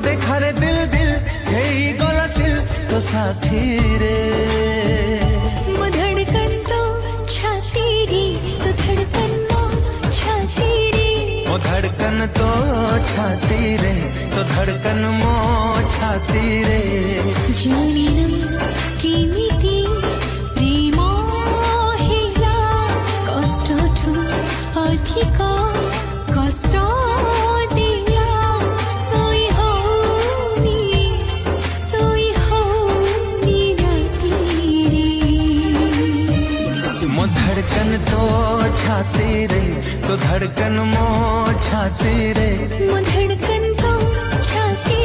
देखा रे दिल दिल हेई गलासिल तो साथी रे मो धड़कन तो छाती रे तो धड़कन मो छाती रे मो धड़कन तो छाती रे तो धड़कन मो छाती रे जानिनम किमिति प्रेम हेला कष्टठु अधिक कष्ट दिला सोई हौनी राती रे मो धड़कन तो छाती रे तो धड़कन मो छाती रे मो धड़कन तो छाती